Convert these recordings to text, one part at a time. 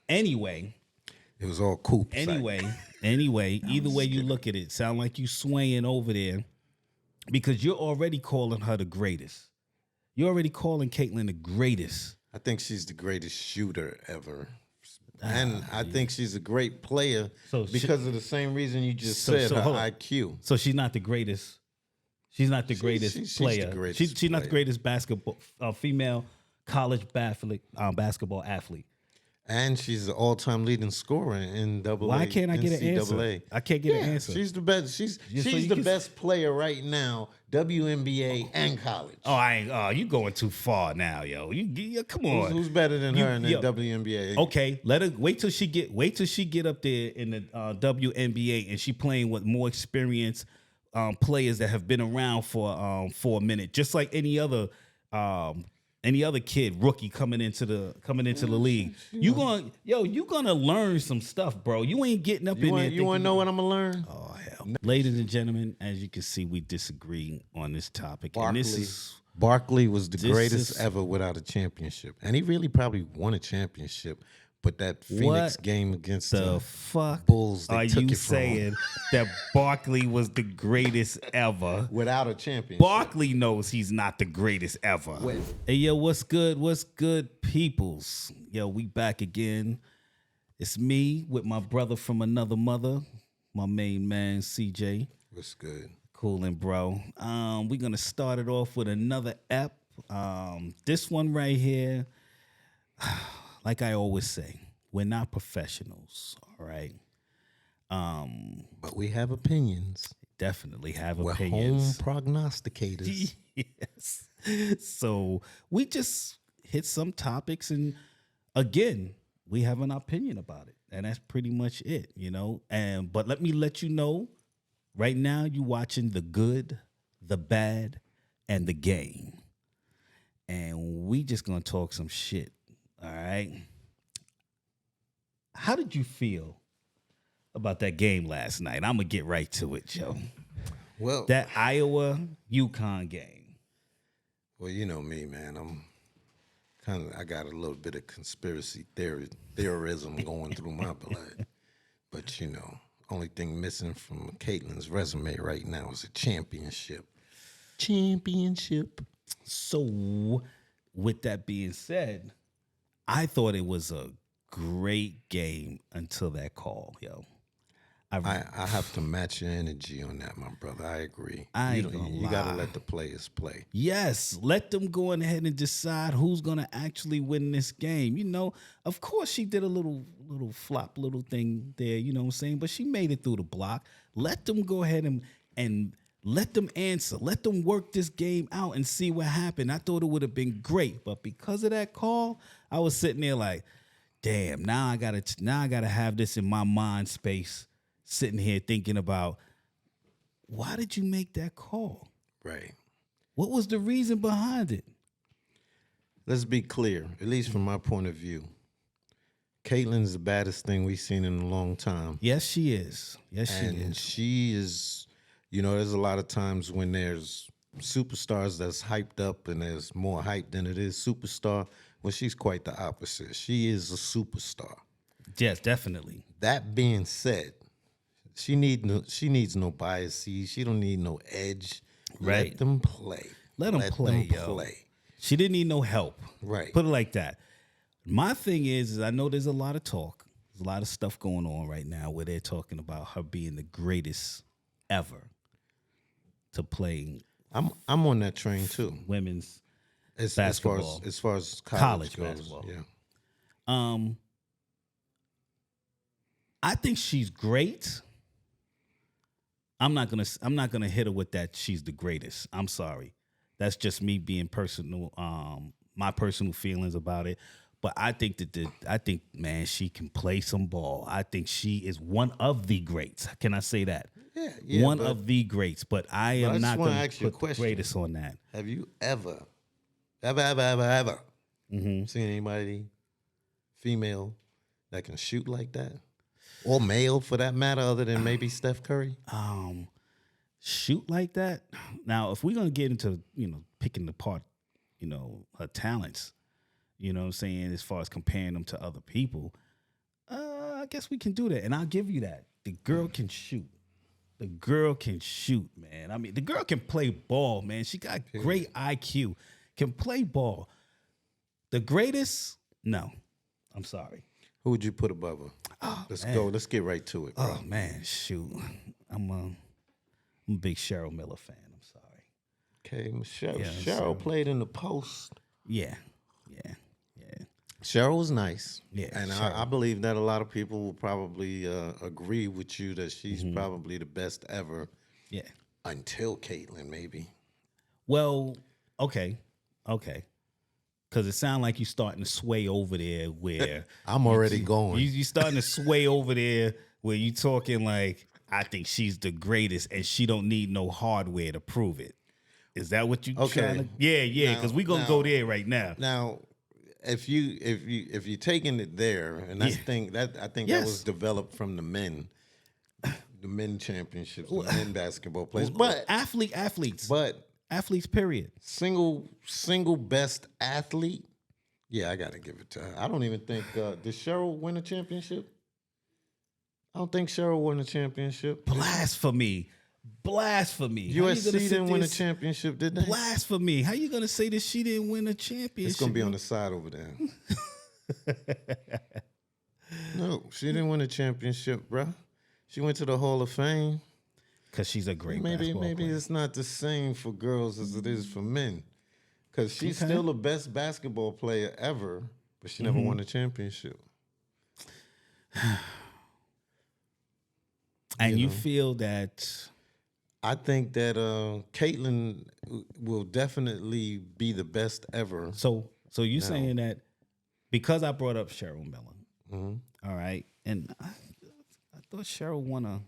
Anyway, It was all cool. anyway, either way you look at it, sound like you swaying over there because you're already calling her the greatest. You're already calling Caitlyn the greatest. I think she's the greatest shooter ever. And I think she's a great player because of the same reason you just said, her IQ. So she's not the greatest. She's not the greatest player. She's the greatest she's not the greatest female college basketball athlete. And she's the all-time leading scorer in AA. Why can't I get an answer? I can't get an answer. She's the best. She's the best player right now, WNBA and college. Oh, you going too far now, yo. You come on. Who's better than her in the WNBA? Okay, let her wait till she get up there in the WNBA and she playing with more experienced players that have been around for a minute, just like any other kid rookie coming into the league. You gonna learn some stuff, bro. You ain't getting up in there. You want to know what I'm gonna learn? Oh hell, ladies and gentlemen, as you can see, we disagree on this topic. Barkley was the greatest ever without a championship, and he really probably won a championship. But that Phoenix game against the Bulls, are you saying that Barkley was the greatest ever without a championship? Barkley knows he's not the greatest ever. Hey, yo, what's good? What's good, peoples? Yo, we back again. It's me with my brother from another mother, my main man, CJ. What's good? Coolin', bro. We're going to start it off with another ep. This one right here... Like I always say, we're not professionals, all right? But we have opinions. Definitely have we're opinions. We're home prognosticators. Yes. So we just hit some topics, and again, we have an opinion about it, and that's pretty much it, you know? But let me let you know, right now you're watching The Good, The Bad, and The Game. And we just going to talk some shit. All right. How did you feel about that game last night? I'm going to get right to it, Joe. Well, that Iowa UConn game. Well, you know me, man. I got a little bit of conspiracy theorism going through my blood. But, you know, only thing missing from Caitlyn's resume right now is a championship. So, with that being said, I thought it was a great game until that call, yo. I have to match your energy on that, my brother. I agree. You got to let the players play. Yes, let them go ahead and decide who's going to actually win this game. You know, of course she did a little flop little thing there, you know what I'm saying? But she made it through the block. Let them go ahead and let them answer. Let them work this game out and see what happened. I thought it would have been great, but because of that call, I was sitting there like, damn, now I gotta have this in my mind space, sitting here thinking about, why did you make that call? Right. What was the reason behind it? Let's be clear, at least from my point of view. Caitlyn's the baddest thing we've seen in a long time. Yes, she is. And she is, you know, there's a lot of times when there's superstars that's hyped up and there's more hype than it is superstar. Well, she's quite the opposite. She is a superstar. Yes, definitely. That being said, she needs no biases. She don't need no edge. Right. Let them play. Let them play. She didn't need no help. Right. Put it like that. My thing is I know there's a lot of talk. There's a lot of stuff going on right now where they're talking about her being the greatest ever to play. I'm on that train too. Women's basketball. As far as college goes, basketball. Yeah. I think she's great. I'm not gonna hit her with that she's the greatest. I'm sorry. That's just me being personal, my personal feelings about it. But I think man, she can play some ball. I think she is one of the greats. Can I say that? Yeah. One of the greats. But I am not going to put the greatest on that. Have you ever seen anybody, female, that can shoot like that? Or male, for that matter, other than maybe Steph Curry? Shoot like that? Now, if we're going to get into, picking apart, her talents, you know what I'm saying, as far as comparing them to other people, guess we can do that. And I'll give you that. The girl can shoot. The girl can shoot, man. I mean, the girl can play ball, man. She got great IQ. Can play ball. The greatest? No. I'm sorry. Who would you put above her? Oh, Let's man. go. Let's get right to it, bro. Oh, man, shoot. I'm a big Cheryl Miller fan. I'm sorry. Okay, Michelle. Yeah, Cheryl played in the post. Yeah. Cheryl was nice. Yeah, And Cheryl. I believe that a lot of people will probably agree with you that she's probably the best ever Yeah. until Caitlyn, maybe. Well, okay. Because it sounds like you're starting to sway over there where I'm already going. you starting to sway over there where you talking like, I think she's the greatest and she don't need no hardware to prove it. Is that what you trying to? Yeah, because we're going to go there right now. Now, if you're taking it there, and I think that was developed from the men championships, the men basketball players, but athletes, period. single best athlete. Yeah, I got to give it to her. I don't even think did Cheryl win a championship? I don't think Cheryl won a championship. Blasphemy. USC didn't win a championship, did they? Blasphemy. How you gonna say that she didn't win a championship? It's gonna be on the side over there. No, she didn't win a championship, bro. She went to the Hall of Fame. Because she's a great Maybe basketball player. it's not the same for girls as it is for men. Because she's still the best basketball player ever, but she never won a championship. And you feel that I think that Caitlyn will definitely be the best ever. so you saying that because I brought up Cheryl Miller, all right, and I thought Cheryl won a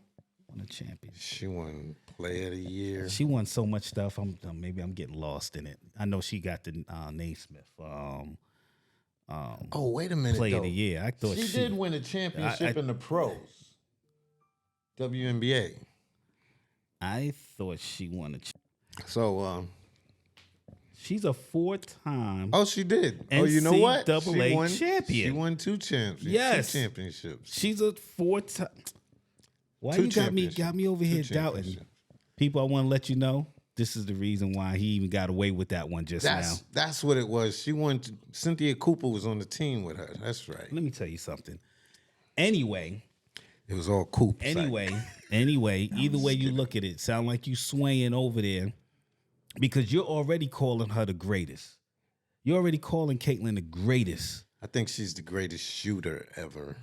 championship. She won Player of the Year. She won so much stuff. Maybe I'm getting lost in it. I know she got the Naismith Oh, wait a minute, Player of though. the Year. I thought She did win a championship in the pros. WNBA. I thought she won So, she's a 4-time. oh, she did. Oh, you know what? NCAA champion. She won 2 championships. Yes. 2 championships. She's a 4-time. Why 2 you got me over here doubting? championships. People, I want to let you know this is the reason why he even got away with that one just now. That's what it was. She won. Cynthia Cooper was on the team with her. That's right. Let me tell you something. Anyway, It was all Cooper. Anyway, either way you look at it, sound like you swaying over there because you're already calling her the greatest. You're already calling Caitlyn the greatest. I think she's the greatest shooter ever.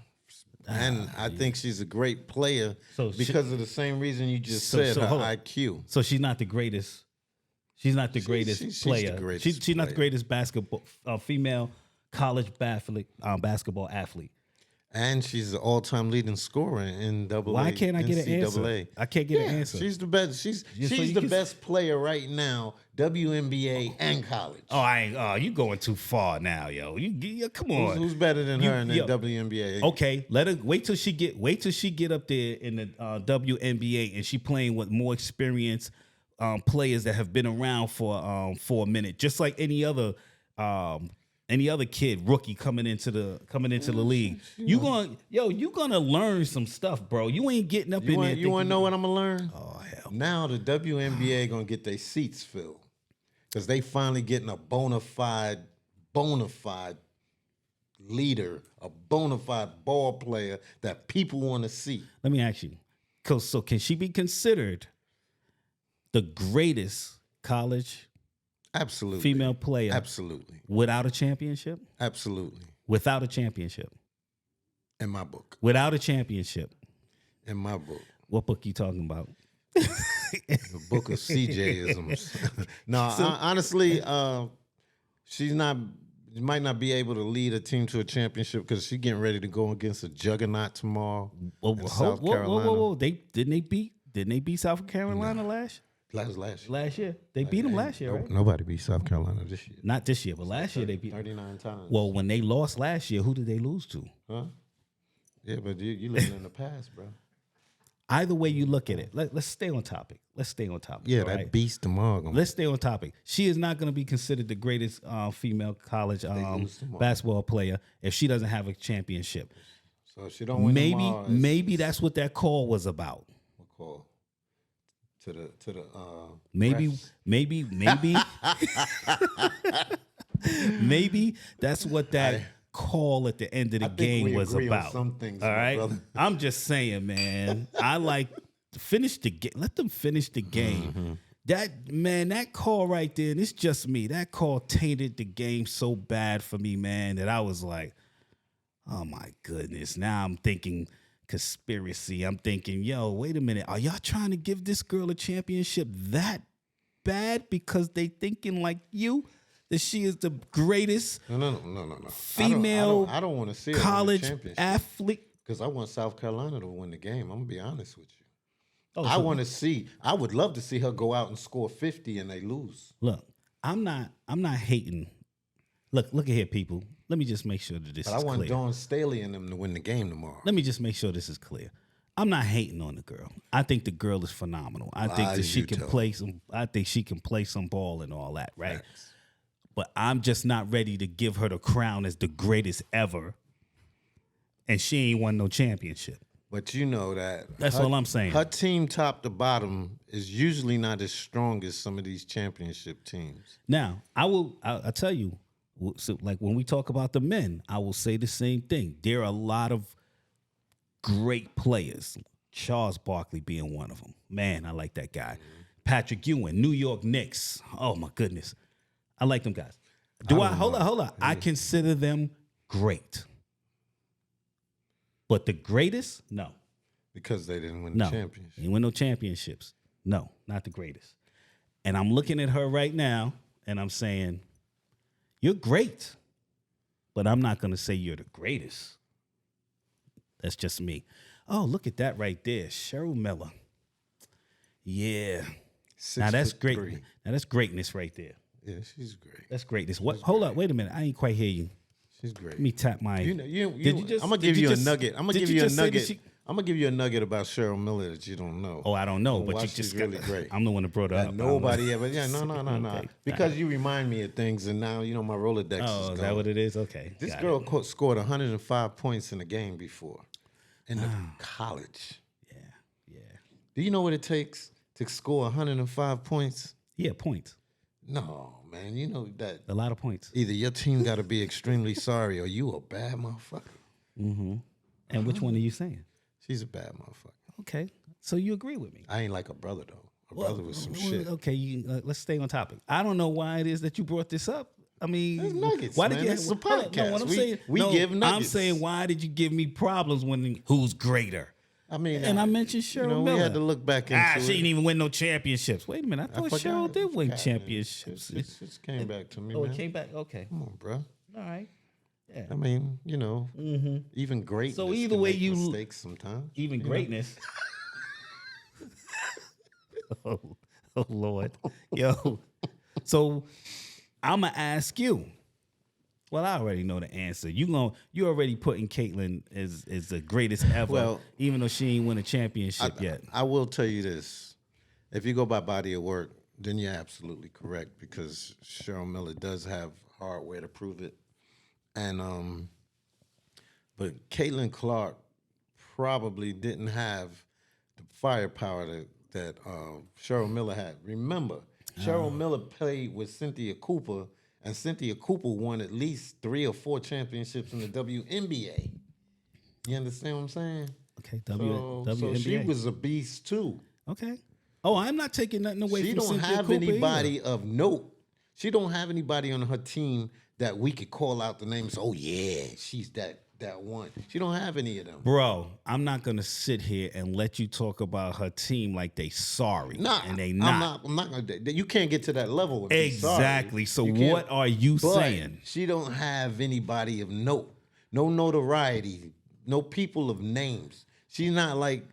And I think she's a great player because of the same reason you just said, her IQ. So she's not the greatest. She's not the greatest she's player. the greatest She's not the player. greatest basketball female college basketball athlete. And she's the all-time leading scorer in double. Why can't I get an answer? I can't get an answer. She's the best. She's the best player right now, WNBA and college. Oh, you going too far now, yo. You come on. Who's better than her in the WNBA? Okay, let her wait till she get up there in the WNBA and she playing with more experienced players that have been around for a minute, just like any other kid rookie coming into the league. You gonna learn some stuff, bro. You ain't getting up in there. You want to know what I'm gonna learn? Oh hell! Now the WNBA gonna get their seats filled because they finally getting a bona fide leader, a bona fide ball player that people want to see. Let me ask you, so can she be considered the greatest college Absolutely. female player Absolutely. without a championship? Absolutely. Without a championship. In my book. Without a championship. In my book. What book you talking about? The book of CJisms. No, honestly, she might not be able to lead a team to a championship because she's getting ready to go against a juggernaut tomorrow. South Carolina. Whoa. Didn't they beat South Carolina last year? They beat them last year, right? Nobody beat South Carolina this year. Not this year, but last year they beat 39 times. Well, when they lost last year, who did they lose to? Huh? Yeah, but you living in the past, bro. Either way you look at it, let's stay on topic. Yeah, all that right? beast tomorrow. Let's stay on topic. She is not going to be considered the greatest female college basketball player if she doesn't have a championship. So if she don't win tomorrow, maybe that's what that call was about. What call? To the Maybe refs? maybe maybe that's what that call at the end of the I think game we was agree on about. some things, all my right, brother. I'm just saying, man. I like finish the game. Let them finish the game. That call right there, and it's just me. That call tainted the game so bad for me, man, that I was like, oh my goodness. Now I'm thinking conspiracy. I'm thinking, yo, wait a minute. Are y'all trying to give this girl a championship that bad because they thinking like you that she is the greatest No. female I don't want to see her college win the championship athlete? because I want South Carolina to win the game. I'm gonna be honest with you. Oh, I so want to see. I would love to see her go out and score 50 and they lose. look, I'm not hating. Look at here, people. Let me just make sure that this But I is want clear. Dawn Staley and them to win the game tomorrow. Let me just make sure this is clear. I'm not hating on the girl. I think the girl is phenomenal. I think that she can play some. I think she can play some ball and all that, right? Facts. But I'm just not ready to give her the crown as the greatest ever, and she ain't won no championship. But you know that. That's all I'm saying. Her team, top to bottom, is usually not as strong as some of these championship teams. Now, I'll tell you, so like when we talk about the men, I will say the same thing. There are a lot of great players. Charles Barkley being one of them. Man, I like that guy. Patrick Ewing, New York Knicks. Oh my goodness, I like them guys. Hold on. I consider them great, but the greatest, no. Because they didn't win No, the championship. they win no championships. No, not the greatest. And I'm looking at her right now, and I'm saying, you're great, but I'm not going to say you're the greatest. That's just me. Oh, look at that right there. Cheryl Miller. Yeah. Now that's great. 6'3". Now that's greatness right there. Yeah, she's great. That's greatness. What? Hold up. Wait a minute. I ain't quite hear you. She's great. Let me tap my. I'm gonna did give you you a just- nugget. I'm gonna did give you you a just say that nugget. she- I'm gonna give you a nugget about Cheryl Miller that you don't know. Oh, I don't know, but why you she's just really got. great. I'm the one that brought her up. That nobody ever. Yeah, no. Okay. Because you remind me of things, and now you know my Rolodex Oh, is is gone. that what it is? Okay. This got girl it. scored 105 points in a game before, in the college. Yeah. Do you know what it takes to score 105 points? Yeah. Points. No, man. You know that A lot of points. either your team got to be extremely sorry or you a bad motherfucker. And which one are you saying? She's a bad motherfucker. Okay. So you agree with me? I ain't like her brother though. Her brother was some shit. Okay, let's stay on topic. I don't know why it is that you brought this up. I mean, It's nuggets, why man. did you? This is a hold up, podcast. what I'm We- saying, we give I'm nuggets. saying, why did you give me problems when who's greater? I mean, And I mentioned Cheryl We Miller. had to look back into it. She didn't even win no championships. Wait a minute, I thought forgot. Cheryl did win Forgot, man. championships. It just came back to me, Oh, man. it came back. Okay, Come on, bro. all right. Yeah. I mean, you know, even greatness. So either can way make you- mistakes sometimes. Even greatness. oh Lord, yo. So I'ma ask you. Well, I already know the answer. You already putting Caitlyn as the greatest ever, Well, even though she ain't win a championship yet. I will tell you this: if you go by body of work, then you're absolutely correct because Cheryl Miller does have hardware to prove it, and but Caitlin Clark probably didn't have the firepower that Cheryl Miller had. Remember, Cheryl Miller played with Cynthia Cooper. And Cynthia Cooper won at least 3 or 4 championships in the WNBA. You understand what I'm saying? Okay, So WNBA. she was a beast too. Okay. Oh, I'm not taking nothing away She from don't Cynthia have Cooper anybody either. of note. She don't have anybody on her team that we could call out the name and say, oh yeah, she's that one. She don't have any of them. Bro, I'm not gonna sit here and let you talk about her team like they sorry. Nah, and they not. I'm not gonna. You can't get to that level. And be sorry. Exactly. So You can't- what are you But saying? she don't have anybody of note, no notoriety, no people of names. She's not like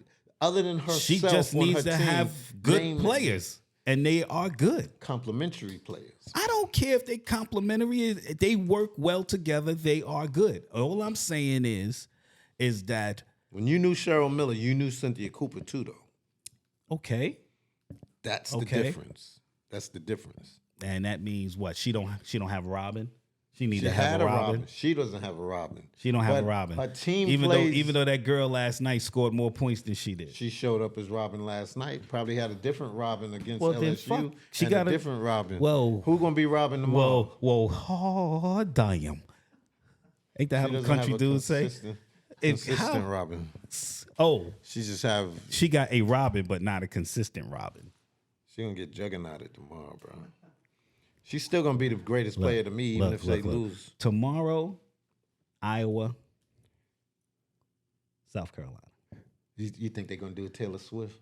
other than herself. She just on needs her to team, have good name players, and they are good. complementary players. I don't care if they complementary. They work well together. They are good. All I'm saying is that When you knew Cheryl Miller, you knew Cynthia Cooper too, though. okay, That's the Okay. difference. That's the difference. and that means what? She don't have Robin. She need She to have had a Robin. She doesn't have a Robin. She don't have a But Robin. Her team even plays, though that girl last night scored more points than she did. she showed up as Robin last night. Probably had a different Robin against Well, then LSU. fuck. She and got a different Robin. Whoa. Who gonna be Robin tomorrow? Whoa, damn. Ain't that how the country dudes say? Consistent Robin. Oh, She just have. she got a Robin, but not a consistent Robin. She gonna get juggernauted tomorrow, bro. She's still gonna be the greatest player to me, even if they lose. Tomorrow, Iowa, South Carolina. You think they're gonna do a Taylor Swift?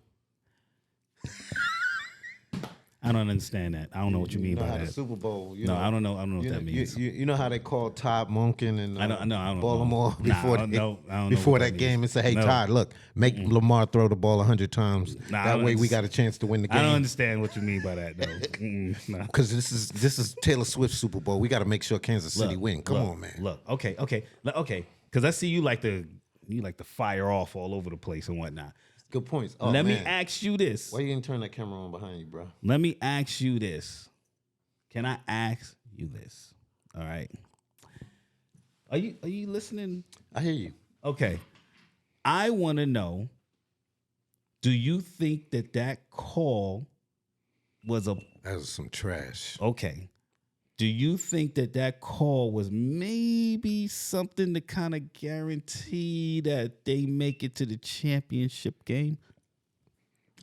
I don't understand that. I don't know what you mean by that. The Super Bowl. I don't know. I don't know what that means. You know how they call Todd Monken and I don't Baltimore know. before that game and say, "Hey, Todd, look, make Lamar throw the ball 100 times. That way, we got a chance to win the game." I don't understand what you mean by that, though. Because this is Taylor Swift Super Bowl. We got to make sure Kansas City win. Come on, man. Look, okay. Because I see you like to fire off all over the place and whatnot. Good points. Let me ask you this. Why you didn't turn that camera on behind you, bro? Let me ask you this. Can I ask you this? All right. Are you listening? I hear you. Okay. I want to know, do you think that call was that was some trash? Okay. Do you think that call was maybe something to kind of guarantee that they make it to the championship game?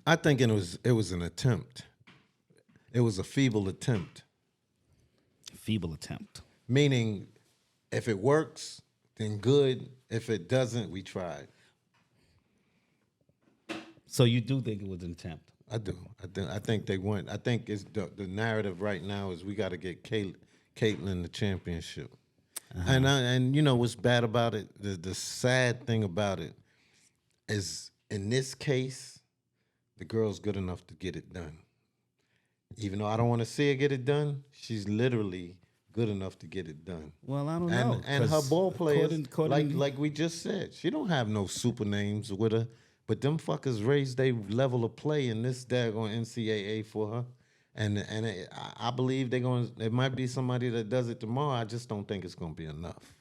I think it was an attempt. It was a feeble attempt. Feeble attempt. Meaning, if it works, then good. If it doesn't, we tried. So you do think it was an attempt? I do. I think they went. I think it's the narrative right now is we got to get Caitlin the championship. Uh-huh. And you know what's bad about it? The sad thing about it is in this case, the girl's good enough to get it done. Even though I don't want to see her get it done, she's literally good enough to get it done. Well, I don't know. And her ball players, like we just said, she don't have no super names with her. But them fuckers raised their level of play in this daggone NCAA for her, and I believe there might be somebody that does it tomorrow. I just don't think it's gonna be enough.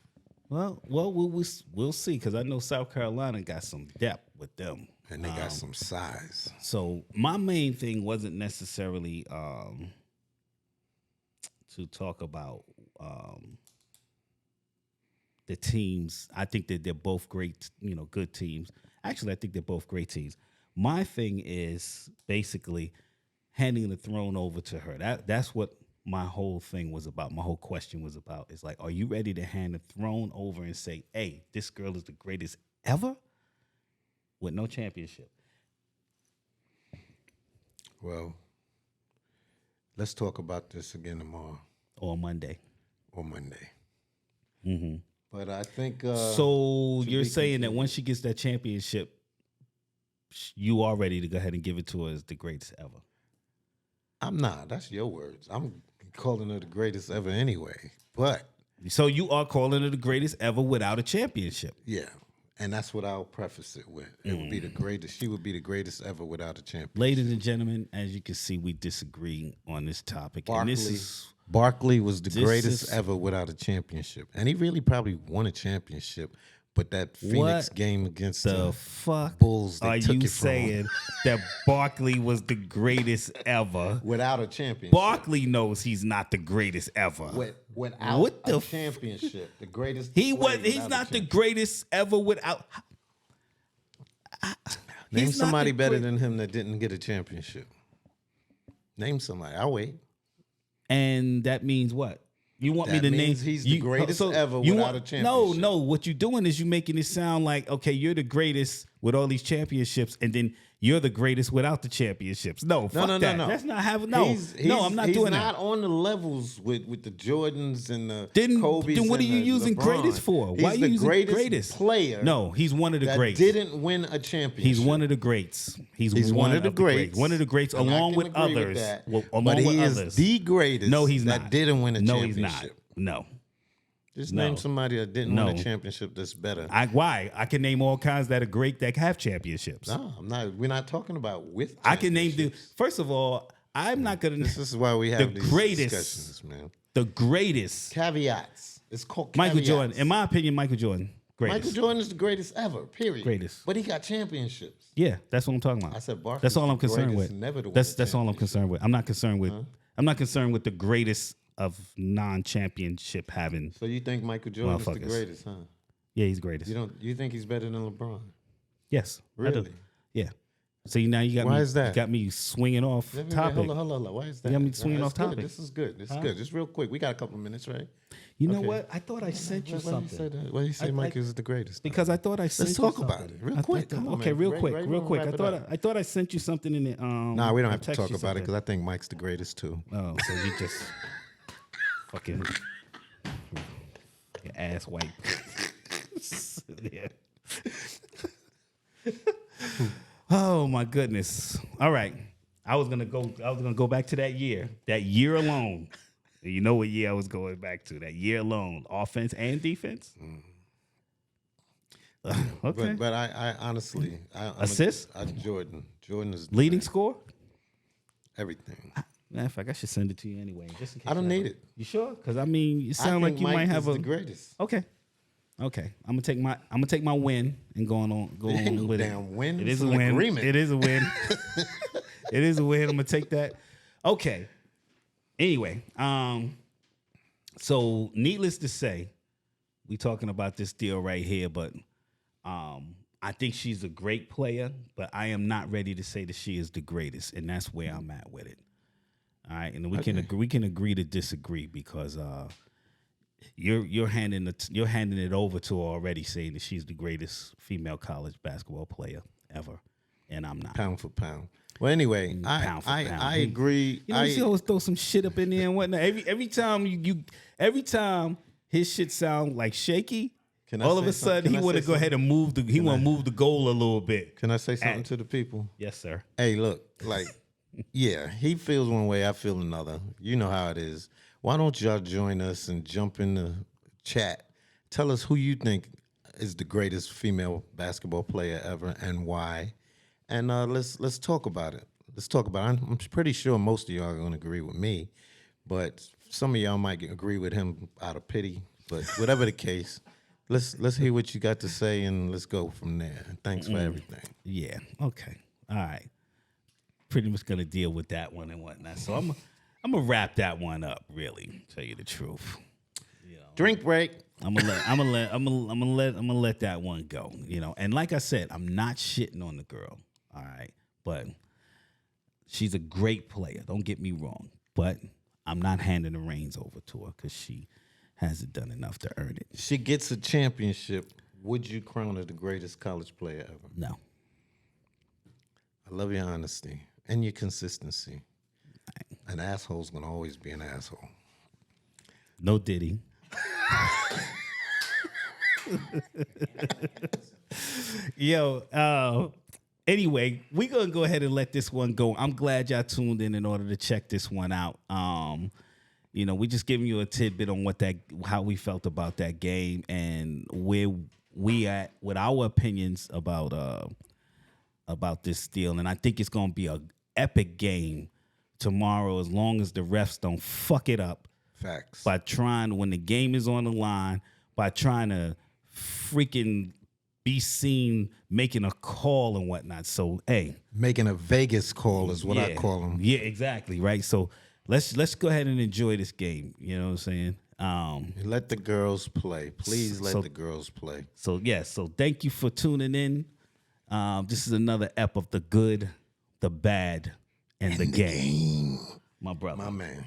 Well, we'll see, because I know South Carolina got some depth with them, and they got some size. So my main thing wasn't necessarily to talk about the teams. I think that they're both great, good teams. Actually, I think they're both great teams. My thing is basically handing the throne over to her. That's what my whole thing was about. My whole question was about. It's like, are you ready to hand the throne over and say, hey, this girl is the greatest ever with no championship? Well, let's talk about this again tomorrow. Or Monday. Mm-hmm. But I think... so you're saying that once she gets that championship, you are ready to go ahead and give it to her as the greatest ever? I'm not. That's your words. I'm calling her the greatest ever anyway. But... So you are calling her the greatest ever without a championship? Yeah. And that's what I'll preface it with. It would be the greatest. She would be the greatest ever without a championship. Ladies and gentlemen, as you can see, we disagree on this topic. Barkley was the greatest ever without a championship. And he really probably won a championship. But that Phoenix game against the Bulls, are you saying that Barkley was the greatest ever without a championship? Barkley knows he's not the greatest ever without a championship. The greatest. He's not the greatest ever without. Name somebody better than him that didn't get a championship. Name somebody. I'll wait. And that means what? You want me to name? He's the greatest ever without a championship. No. What you're doing is you're making it sound like, okay, you're the greatest with all these championships, and then you're the greatest without the championships. No, fuck that. No. That's not having. No, I'm not doing that. He's not on the levels with the Jordans and the Kobe's. Then what are you using LeBron. greatest for? Why are you using greatest player? No, he's one of the greats. Didn't win a championship. He's one of the greats. He's one of the greats. One of the greats, along with others. But he is the greatest. No, he's not. That didn't win a championship. No, he's not. No. Just name somebody that didn't win a championship that's better. Why? I can name all kinds that are great that have championships. No, I'm not. We're not talking about with. I can name the. First of all, I'm not gonna. This is why we have these discussions, man. The greatest. Caveats. It's called Michael caveats. Jordan. In my opinion, Michael Jordan. Greatest. Michael Jordan is the greatest ever, period. Greatest. But he got championships. Yeah, that's what I'm talking about. I said Barkley's that's all I'm the concerned greatest with. never to win That's a all I'm concerned with. I'm not concerned with the greatest of non-championship having. So you think Michael Jordan is the Motherfuckers. greatest, huh? Yeah, he's greatest. You think he's better than LeBron? Yes. I do. Really? Yeah. See, now you got Why me. is that? You got me swinging off topic. Hold on. Why is that? You got me swinging That's off good. topic. This is good. This is good. Just real quick. We got a couple minutes, right? You know Okay. what? I thought I sent you Why something. do you say that? Why do you say Mike is the greatest? Because I thought I sent Let's you talk something. about it real quick. Come on, Okay, man. real Ray, quick. we're Real gonna quick. wrap it up. I thought I sent you something in it. Nah, we don't I have to text talk you about it something. because I think Mike's the greatest too. Oh, so you just fucking your ass white. Yeah. Oh my goodness. All right. I was gonna go back to that year. That year alone. And you know what year I was going back to? That year alone. Offense and defense. Okay. But I honestly, Assist? Jordan is the Leading best. score? Everything. Matter of fact, I should send it to you anyway. Just in case I don't need it. You sure? Because I mean, you I sound think like you Mike might have is a the greatest. Okay. I'm gonna take my win and go on ain't no with damn it. win. It It's is a an win. agreement. It is a win. It is a win. I'm gonna take that. Okay. Anyway, so needless to say, we talking about this deal right here, but I think she's a great player, but I am not ready to say that she is the greatest, and that's where I'm at with it. All right, and we can agree to disagree because you're handing it over to her already, saying that she's the greatest female college basketball player ever, and I'm not. Pound for pound. Well, anyway, Pound for pound. I agree. You know, she always throw some shit up in there and whatnot. Every time every time his shit sound like shaky, Can I all of say a something? sudden Can he I want to say go ahead and move the goal a little bit. Can I say something to the people? Yes, sir. Hey, look, like, yeah, he feels one way, I feel another. You know how it is. Why don't y'all join us and jump in the chat? Tell us who you think is the greatest female basketball player ever and why. And let's talk about it. Let's talk about it. I'm pretty sure most of y'all are going to agree with me, but some of y'all might agree with him out of pity. But whatever the case, let's hear what you got to say and let's go from there. Thanks for everything. Yeah. Okay. All right. Pretty much gonna deal with that one and whatnot. So I'm gonna wrap that one up. Really, tell you the truth. Drink break. I'm gonna let that one go. You know, and like I said, I'm not shitting on the girl. All right, but she's a great player. Don't get me wrong, but I'm not handing the reins over to her because she hasn't done enough to earn it. She gets a championship. Would you crown her the greatest college player ever? No. I love your honesty and your consistency. An asshole's gonna always be an asshole. No Diddy. Yo, anyway, we're gonna go ahead and let this one go. I'm glad y'all tuned in order to check this one out. You know, we just giving you a tidbit on how we felt about that game and where we at with our opinions about this deal. And I think it's gonna be a epic game tomorrow, as long as the refs don't fuck it up. Facts. By trying, when the game is on the line, by trying to freaking be seen making a call and whatnot. So, hey. Making a Vegas call is what I Yeah. call them. Yeah, exactly, right? So, let's go ahead and enjoy this game. You know what I'm saying? Let the girls play. Please let So- the girls play. So, thank you for tuning in. This is another ep of The Good, The Bad, and The Game. My brother. My man.